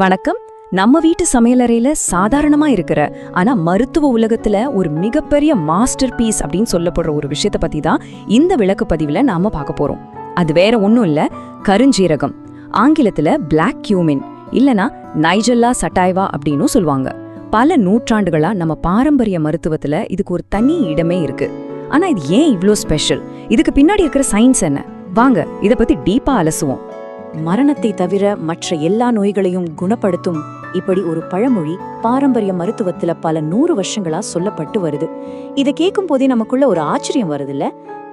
வணக்கம். நம்ம வீட்டு சமையலறையில சாதாரணமா இருக்கிற ஆனா மருத்துவ உலகத்துல ஒரு மிகப்பெரிய மாஸ்டர் பீஸ் அப்படின்னு சொல்லப்படுற ஒரு விஷயத்தை பத்தி தான் இந்த விளக்கு பதிவுல நாம பார்க்க போறோம். அது வேற ஒன்றும் இல்ல, கருஞ்சீரகம். ஆங்கிலத்துல பிளாக் கியூமின் இல்லனா நைஜெல்லா சட்டாய்வா அப்படின்னு சொல்லுவாங்க. பல நூற்றாண்டுகளா நம்ம பாரம்பரிய மருத்துவத்துல இதுக்கு ஒரு தனி இடமே இருக்கு. ஆனா இது ஏன் இவ்ளோ ஸ்பெஷல்? இதுக்கு பின்னாடி இருக்கிற சயின்ஸ் என்ன? வாங்க இத பத்தி டீப்பா அலசுவோம். மரணத்தை தவிர மற்ற எல்லா நோய்களையும் குணப்படுத்தும் இப்படி ஒரு பழமொழி பாரம்பரிய மருத்துவத்துல பல 100 வருஷங்களா சொல்லப்பட்டு வருது. இதை கேட்கும் போதே நமக்குள்ள ஒரு ஆச்சரியம் வருதுல்ல,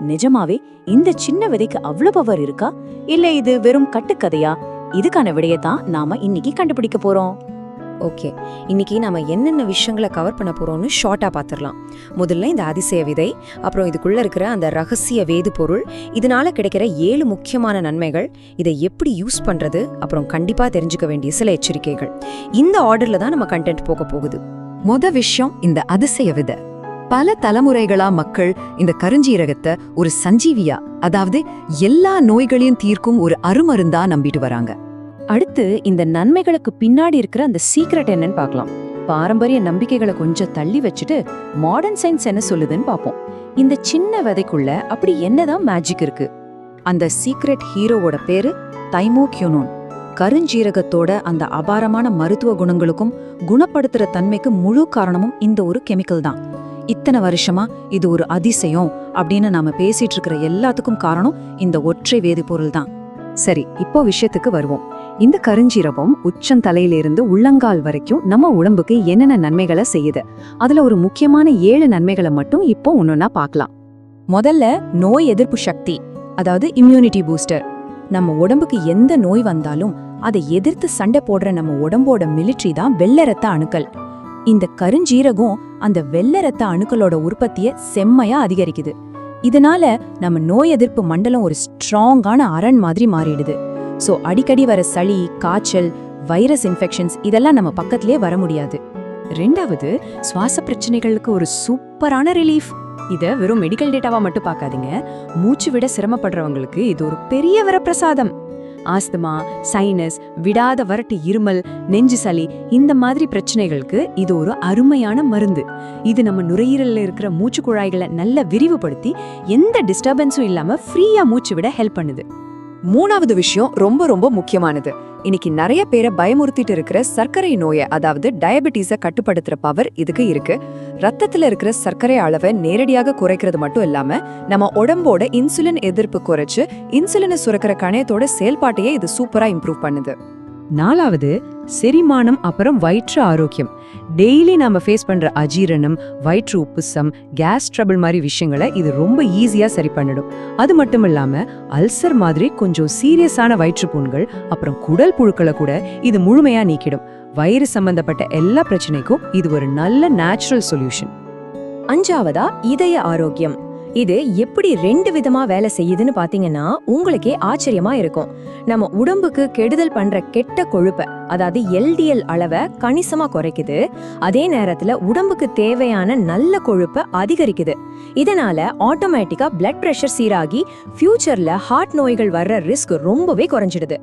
நிஜமாவே இந்த சின்ன விதைக்கு அவ்வளவு பவர் இருக்கா, இல்ல இது வெறும் கட்டுக்கதையா? இதுக்கான விடையத்தான் நாம இன்னைக்கு கண்டுபிடிக்க போறோம். ஓகே, இன்னைக்கு நாம என்னென்ன விஷயங்களை கவர் பண்ண போறோம்னு ஷார்ட்டா பாத்துரலாம். முதல்ல இந்த அதிசய விதை, அப்புறம் இதுக்குள்ள இருக்கிற அந்த ரகசிய வேது பொருள், இதனால கிடைக்கிற 7 முக்கியமான நன்மைகள், இதை எப்படி யூஸ் பண்றது, அப்புறம் கண்டிப்பா தெரிஞ்சுக்க வேண்டிய சில எச்சரிக்கைகள். இந்த ஆர்டர்ல தான் நம்ம கண்டென்ட் போக போகுது. விஷயம் இந்த அதிசய விதை. பல தலைமுறைகளா மக்கள் இந்த கருஞ்சீரகத்தை ஒரு சஞ்சீவியா, அதாவது எல்லா நோய்களையும் தீர்க்கும் ஒரு அருமருந்தா நம்பிட்டு வராங்க. அடுத்து இந்த நன்மைகளுக்கு பின்னாடி இருக்கிற அந்த சீக்ரெட் என்னன்னு பார்க்கலாம். பாரம்பரிய நம்பிக்கைகளை கொஞ்சம் தள்ளி வச்சுட்டு மாடர்ன் சயின்ஸ் என்ன சொல்லுதுன்னு பார்ப்போம். இந்த சின்ன விதைக்குள்ள அப்படி என்னதான் மேஜிக் இருக்கு? அந்த சீக்ரெட் ஹீரோவோட பேரு தைமோக்யூனோன். கருஞ்சீரகத்தோட அந்த அபாரமான மருத்துவ குணங்களுக்கும் குணப்படுத்துற தன்மைக்கு முழு காரணமும் இந்த ஒரு கெமிக்கல் தான். இத்தனை வருஷமா இது ஒரு அதிசயம் அப்படின்னு நாம பேசிட்டு இருக்கிற எல்லாத்துக்கும் காரணம் இந்த ஒற்றை வேதிப்பொருள் தான். சரி, இப்போ விஷயத்துக்கு வருவோம். இந்த கருஞ்சீரகம் உச்சந்தலையிலிருந்து உள்ளங்கால் வரைக்கும் நம்ம உடம்புக்கு என்னென்ன நன்மைகளை செய்யுது, அதுல ஒரு முக்கியமான 7 நன்மைகளை மட்டும் இப்போ ஒன்னொன்னா பார்க்கலாம். முதல்ல நோய் எதிர்ப்பு சக்தி, அதாவது இம்யூனிட்டி பூஸ்டர். நம்ம உடம்புக்கு எந்த நோய் வந்தாலும் அதை எதிர்த்து சண்டை போடுற நம்ம உடம்போட மிலிட்ரி தான் வெள்ளை ரத்த அணுக்கள். இந்த கருஞ்சீரகம் அந்த வெள்ளை ரத்த அணுக்களோட உற்பத்தியை செம்மையா அதிகரிக்குது. இதனால நம்ம நோய் எதிர்ப்பு மண்டலம் ஒரு ஸ்ட்ராங்கான அரண் மாதிரி மாறிடுது. சோ அடிக்கடி வர சளி, காய்ச்சல், வைரஸ் இன்ஃபெக்ஷன்ஸ் இதெல்லாம் நம்ம பக்கத்திலே வர முடியாது. ரெண்டாவது, சுவாச பிரச்சனைகளுக்கு ஒரு சூப்பரான ரிலீஃப். இத வெறும் மெடிக்கல் டேட்டாவா மட்டும் பார்க்காதீங்க, மூச்சு விட சிரமப்படுறவங்களுக்கு இது ஒரு பெரிய வரப்பிரசாதம். ஆஸ்துமா, சைனஸ், விடாத வறட்டு இருமல், நெஞ்சு சளி இந்த மாதிரி பிரச்சனைகளுக்கு இது ஒரு அருமையான மருந்து. இது நம்ம நுரையீரல்ல இருக்கிற மூச்சு குழாய்களை நல்லா விரிவுபடுத்தி எந்த டிஸ்டர்பன்ஸும் இல்லாம ஃப்ரீயா மூச்சு விட ஹெல்ப் பண்ணுது. மூணாவது விஷயம் ரொம்ப ரொம்ப முக்கியமானது. இன்னைக்கு நிறைய பேரை பயமுறுத்திட்டு இருக்கிற சர்க்கரை நோயை, அதாவது டயபெட்டிஸை கட்டுப்படுத்துற பவர் இதுக்கு இருக்கு. ரத்தத்துல இருக்கிற சர்க்கரை அளவை நேரடியாக குறைக்கிறது மட்டும் இல்லாம நம்ம உடம்போட இன்சுலின் எதிர்ப்பு குறைச்சு இன்சுலினை சுரக்கிற கணையத்தோட செயல்பாட்டையே இது சூப்பரா இம்ப்ரூவ் பண்ணுது. நாலாவது, செரிமானம் அப்புறம் வயிற்று ஆரோக்கியம். டெய்லி நாம ஃபேஸ் பண்ற அஜீரணம், வயிற்று உப்புசம், கேஸ் ட்ரபிள் மாதிரி விஷயங்களை இது ரொம்ப ஈஸியா சரி பண்ணிடும். அது மட்டும் இல்லாம அல்சர் மாதிரி கொஞ்சம் சீரியஸான வயிற்றுப்புண்கள் அப்புறம் குடல் புழுக்களை கூட இது முழுமையா நீக்கிடும். வயிறு சம்பந்தப்பட்ட எல்லா பிரச்சனைக்கும் இது ஒரு நல்ல நேச்சுரல் சொல்யூஷன். அஞ்சாவதா, இதய ஆரோக்கியம். இது எப்படி 2 விதமா வேலை செய்யுதுன்னு பாத்தீங்கன்னா உங்களுக்கே ஆச்சரியமா இருக்கும். நம்ம உடம்புக்கு கெடுதல் பண்ற கெட்ட கொழுப்பை, அதாவது எல்டிஎல் அளவை கணிசமா குறைக்குது. அதே நேரத்துல உடம்புக்கு தேவையான நல்ல கொழுப்பை அதிகரிக்குது. இதனால ஆட்டோமேட்டிக்கா பிளட் பிரஷர் சீராகி ஃபியூச்சர்ல ஹார்ட் நோய்கள் வர்ற ரிஸ்க் ரொம்பவே குறைஞ்சிடுது.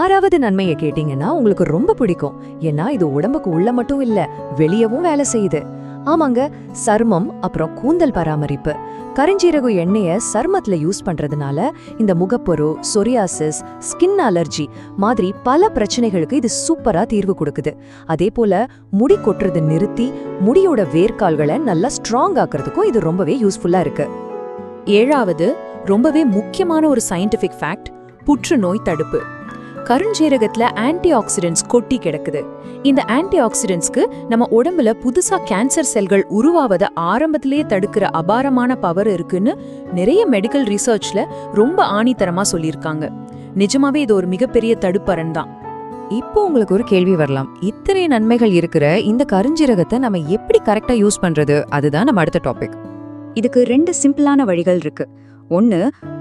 ஆறாவது நன்மையை கேட்டீங்கன்னா உங்களுக்கு ரொம்ப பிடிக்கும். ஏன்னா இது உடம்புக்கு உள்ள மட்டும் இல்ல, வெளியவும் வேலை செய்யுது. ஆமாங்க, சர்மம் அப்புறம் கூந்தல் பராமரிப்பு. கருஞ்சீரக எண்ணெயை சர்மத்துல யூஸ் பண்றதுனால இந்த முகப்பொரு, சொரியாசிஸ், ஸ்கின் அலர்ஜி மாதிரி பல பிரச்சனைகளுக்கு இது சூப்பரா தீர்வு கொடுக்குது. அதே போல முடி கொட்டுறது நிறுத்தி முடியோட வேர்க்கால்களை நல்லா ஸ்ட்ராங் ஆக்குறதுக்கும் இது ரொம்பவே யூஸ்ஃபுல்லா இருக்கு. ஏழாவது, ரொம்பவே முக்கியமான ஒரு சயின்டிபிக் ஃபேக்ட், புற்றுநோய் தடுப்பு. கருஞ்சீரகத்துல ஆன்டி ஆக்சிடென்ட்ஸ் கொட்டி கிடக்குது. இந்த ஆன்டி ஆக்சிடென்ட்ஸ்க்கு நம்ம உடம்புல புதுசா கேன்சர் செல்கள் உருவாவதை ஆரம்பத்திலேயே தடுக்கிற அபாரமான பவர் இருக்குன்னு நிறைய மெடிக்கல் ரிசர்ச்ல ரொம்ப ஆணித்தரமா சொல்லியிருக்காங்க. நிஜமாவே இது ஒரு மிகப்பெரிய தடுப்பரண் தான். இப்போ உங்களுக்கு ஒரு கேள்வி வரலாம், இத்தனை நன்மைகள் இருக்கிற இந்த கருஞ்சீரகத்தை நம்ம எப்படி கரெக்டா யூஸ் பண்றது? அதுதான் நம்ம அடுத்த டாபிக். இதுக்கு 2 சிம்பிளான வழிகள் இருக்கு. ஒன்னு,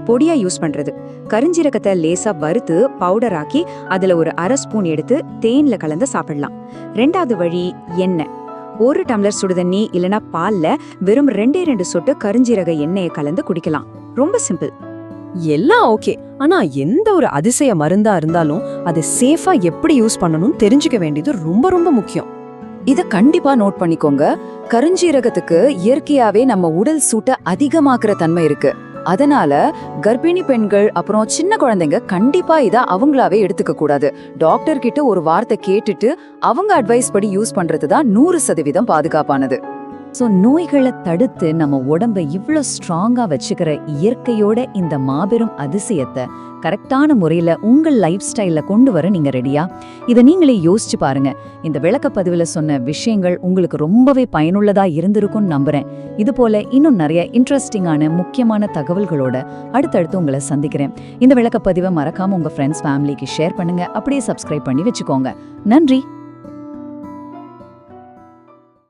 பொடியா யூஸ் பண்றது. கருஞ்சீரகத்தை லேசா வறுத்து பவுடர் ஆக்கி அதுல ஒரு 1/2 ஸ்பூன் எடுத்து தேன்ல கலந்து சாப்பிடலாம். 2வது வழி, எண்ணெய். 1 டம்ளர் சுடுதண்ணி இல்லனா பால்ல வெறும் 2 சொட்டு கருஞ்சீரக எண்ணெயை கலந்து குடிக்கலாம். ரொம்ப சிம்பிள். எல்லாம் ஓகே, ஆனா எந்த ஒரு அதிசய மருந்தா இருந்தாலும் அதை சேஃபா எப்படி யூஸ் பண்ணணும்னு தெரிஞ்சுக்க வேண்டியது ரொம்ப ரொம்ப முக்கியம். இத கண்டிப்பா நோட் பண்ணிக்கோங்க. கருஞ்சீரகத்துக்கு இயற்கையாவே நம்ம உடல் சூட்டை அதிகமாக்குற தன்மை இருக்கு. அதனால கர்ப்பிணி பெண்கள் அப்புறம் சின்ன குழந்தைங்க கண்டிப்பா இத அவங்களாவே எடுத்துக்க கூடாது. டாக்டர் கிட்ட ஒரு வார்த்தை கேட்டுட்டு அவங்க அட்வைஸ் படி யூஸ் பண்றது தான் 100% பாதுகாப்பானது. ஸோ நோய்களை தடுத்து நம்ம உடம்பை இவ்ளோ ஸ்ட்ராங்கா வச்சுக்கிற இயற்கையோட இந்த மாபெரும் அதிசயத்தை கரெக்டான முறையில உங்கள் லைஃப் ஸ்டைல்ல கொண்டு வர நீங்க ரெடியா? இதை நீங்களே யோசிச்சு பாருங்க. இந்த விளக்கப்பதிவுல சொன்ன விஷயங்கள் உங்களுக்கு ரொம்பவே பயனுள்ளதா இருந்திருக்கும்னு நம்புறேன். இது போல இன்னும் நிறைய இன்ட்ரெஸ்டிங்கான முக்கியமான தகவல்களோட அடுத்தடுத்து உங்களை சந்திக்கிறேன். இந்த விளக்கப்பதிவை மறக்காம உங்க ஃப்ரெண்ட்ஸ் ஃபேமிலிக்கு ஷேர் பண்ணுங்க. அப்படியே சப்ஸ்கிரைப் பண்ணி வச்சுக்கோங்க. நன்றி.